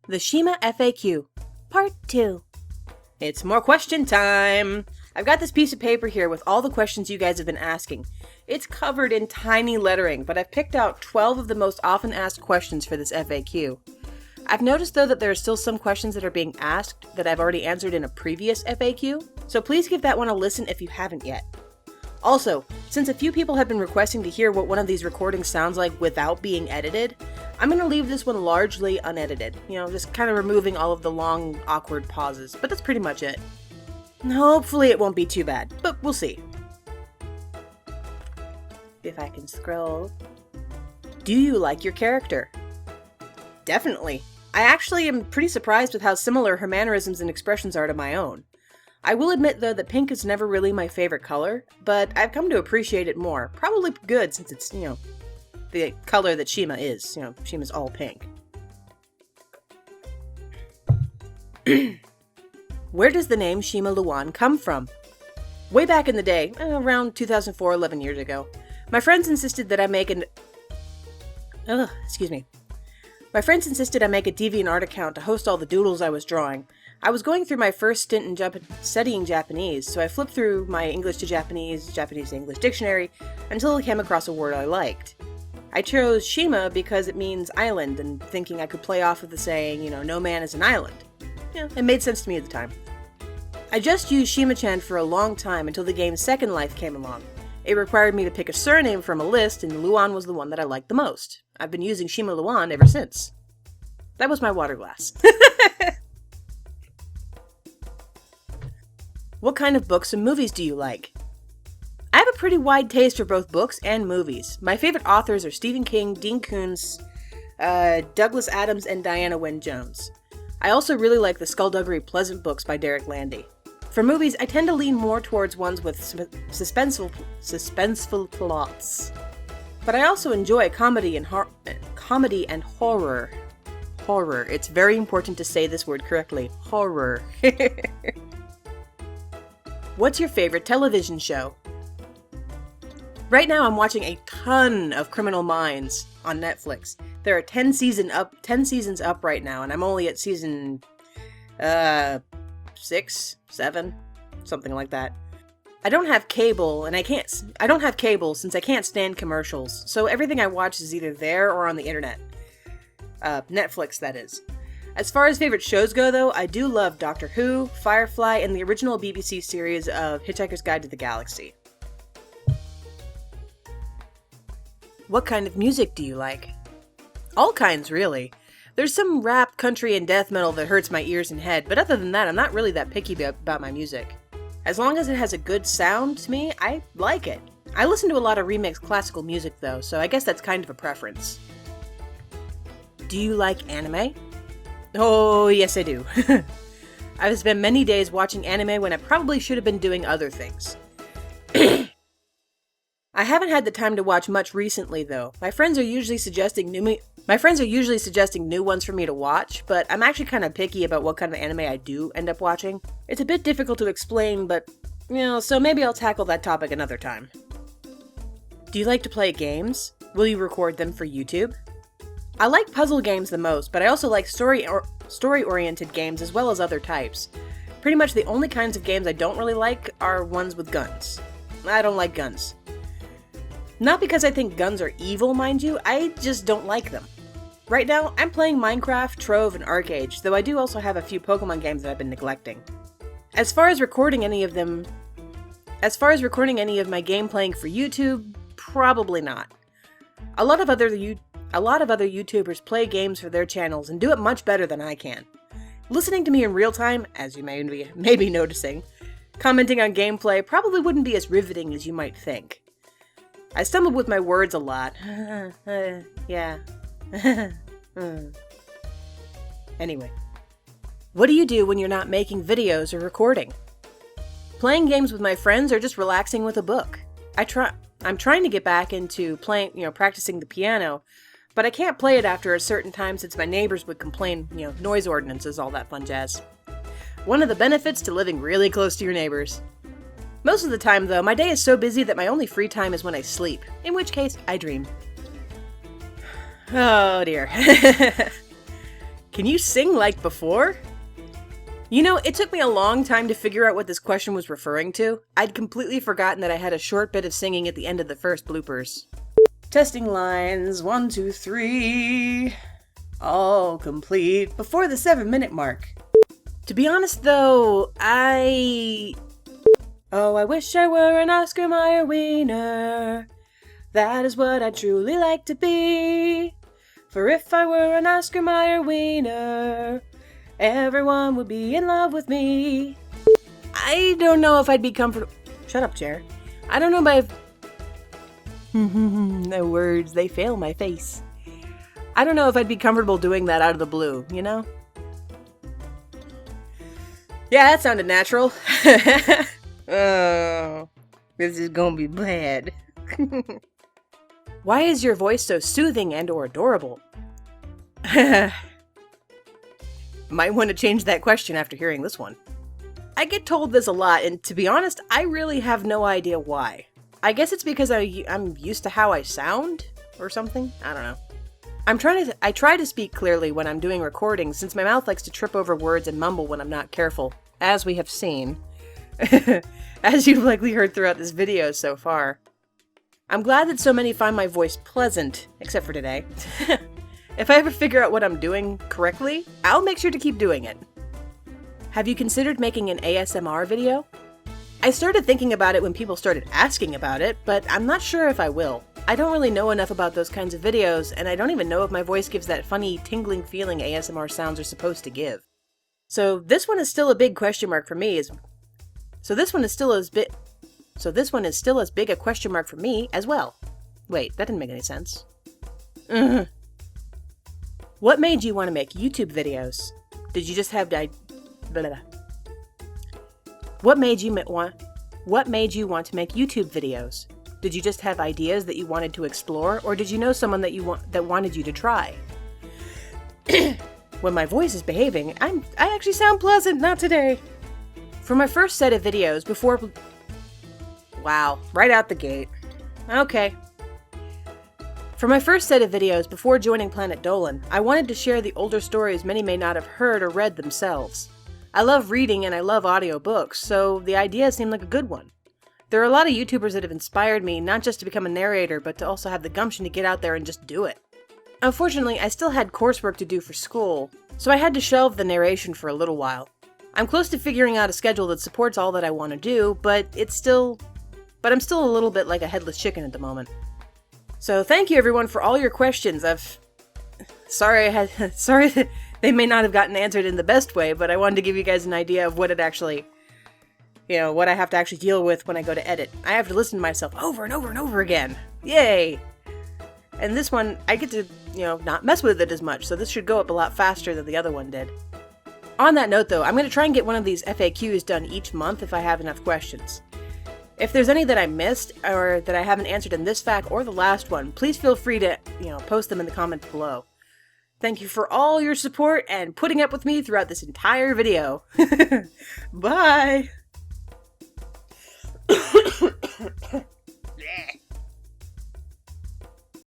The Shima FAQ, Part 2. It's more question time! I've got this piece of paper here with all the questions you guys have been asking. It's covered in tiny lettering, but I've picked out 12 of the most often asked questions for this FAQ. I've noticed though that there are still some questions that are being asked that I've already answered in a previous FAQ, so please give that one a listen if you haven't yet. Also, since a few people have been requesting to hear what one of these recordings sounds like without being edited, I'm going to leave this one largely unedited. Just kind of removing all of the long, awkward pauses, but that's pretty much it. Hopefully it won't be too bad, but we'll see. If I can scroll. Do you like your character? Definitely. I actually am pretty surprised with how similar her mannerisms and expressions are to my own. I will admit, though, that pink is never really my favorite color, but I've come to appreciate it more. Probably good, since it's, the color that Shima is. Shima's all pink. Where does the name Shima Luan come from? Way back in the day, around 2004, 11 years ago, my friends insisted that I make My friends insisted I make a DeviantArt account to host all the doodles I was drawing. I was going through my first stint in studying Japanese, so I flipped through my English to Japanese, Japanese to English dictionary, until I came across a word I liked. I chose Shima because it means island, and thinking I could play off of the saying, no man is an island. It made sense to me at the time. I just used Shima-chan for a long time until the game's second life came along. It required me to pick a surname from a list, and Luan was the one that I liked the most. I've been using Shima Luan ever since. That was my water glass. What kind of books and movies do you like? I have a pretty wide taste for both books and movies. My favorite authors are Stephen King, Dean Koontz, Douglas Adams, and Diana Wynne Jones. I also really like the Skullduggery Pleasant books by Derek Landy. For movies, I tend to lean more towards ones with suspenseful plots. But I also enjoy comedy and horror. Horror. It's very important to say this word correctly. Horror. What's your favorite television show? Right now I'm watching a ton of Criminal Minds on Netflix. There are 10 seasons up right now, and I'm only at season 6, 7, something like that. I don't have cable since I can't stand commercials, so everything I watch is either there or on the internet. Netflix, that is. As far as favorite shows go, though, I do love Doctor Who, Firefly, and the original BBC series of Hitchhiker's Guide to the Galaxy. What kind of music do you like? All kinds, really. There's some rap, country, and death metal that hurts my ears and head, but other than that, I'm not really that picky about my music. As long as it has a good sound to me, I like it. I listen to a lot of remixed classical music, though, so I guess that's kind of a preference. Do you like anime? Oh, yes I do. I've spent many days watching anime when I probably should have been doing other things. I haven't had the time to watch much recently, though. My friends are usually suggesting new ones for me to watch, but I'm actually kind of picky about what kind of anime I do end up watching. It's a bit difficult to explain, but, so maybe I'll tackle that topic another time. Do you like to play games? Will you record them for YouTube? I like puzzle games the most, but I also like story-oriented games as well as other types. Pretty much the only kinds of games I don't really like are ones with guns. I don't like guns. Not because I think guns are evil, mind you, I just don't like them. Right now, I'm playing Minecraft, Trove, and ArcAge, though I do also have a few Pokemon games that I've been neglecting. As far as recording any of my game playing for YouTube, probably not. A lot of other YouTubers play games for their channels and do it much better than I can. Listening to me in real time, as you may be noticing, commenting on gameplay probably wouldn't be as riveting as you might think. I stumble with my words a lot. Yeah. Anyway. What do you do when you're not making videos or recording? Playing games with my friends or just relaxing with a book. I'm trying to get back into practicing the piano, but I can't play it after a certain time since my neighbors would complain, noise ordinances, all that fun jazz. One of the benefits to living really close to your neighbors. Most of the time, though, my day is so busy that my only free time is when I sleep, in which case, I dream. Oh dear. Can you sing like before? You know, it took me a long time to figure out what this question was referring to. I'd completely forgotten that I had a short bit of singing at the end of the first bloopers. Testing lines, 1, 2, 3. All complete before the 7-minute mark. To be honest though, I wish I were an Oscar Mayer wiener. That is what I'd truly like to be. For if I were an Oscar Mayer wiener, everyone would be in love with me. I don't know if I'd be comfortable. Shut up, chair. I don't know if the words, they fail my face. I don't know if I'd be comfortable doing that out of the blue, you know? Yeah, that sounded natural. Oh, this is gonna be bad. Why is your voice so soothing and or adorable? Might want to change that question after hearing this one. I get told this a lot, and to be honest, I really have no idea why. I guess it's because I'm used to how I sound, or something? I don't know. I try to speak clearly when I'm doing recordings, since my mouth likes to trip over words and mumble when I'm not careful, as we have seen. As you've likely heard throughout this video so far. I'm glad that so many find my voice pleasant, except for today. If I ever figure out what I'm doing correctly, I'll make sure to keep doing it. Have you considered making an ASMR video? I started thinking about it when people started asking about it, but I'm not sure if I will. I don't really know enough about those kinds of videos, and I don't even know if my voice gives that funny, tingling feeling ASMR sounds are supposed to give. So this one is still a big question mark for me. So this one is still as big a question mark for me as well. Wait, that didn't make any sense. What made you want to make YouTube videos? Did you just have What made you want to make YouTube videos? Did you just have ideas that you wanted to explore, or did you know someone that wanted you to try? When my voice is behaving, I actually sound pleasant, not today. For my first set of videos before... Wow, right out the gate. Okay. For my first set of videos before joining Planet Dolan, I wanted to share the older stories many may not have heard or read themselves. I love reading and I love audiobooks, so the idea seemed like a good one. There are a lot of YouTubers that have inspired me not just to become a narrator, but to also have the gumption to get out there and just do it. Unfortunately, I still had coursework to do for school, so I had to shelve the narration for a little while. I'm close to figuring out a schedule that supports all that I want to do, but I'm still a little bit like a headless chicken at the moment. So thank you everyone for all your questions. Sorry that they may not have gotten answered in the best way, but I wanted to give you guys an idea of what it actually, what I have to actually deal with when I go to edit. I have to listen to myself over and over and over again. Yay! And this one, I get to, not mess with it as much, so this should go up a lot faster than the other one did. On that note though, I'm going to try and get one of these FAQs done each month if I have enough questions. If there's any that I missed, or that I haven't answered in this FAQ or the last one, please feel free to, post them in the comments below. Thank you for all your support and putting up with me throughout this entire video. Bye!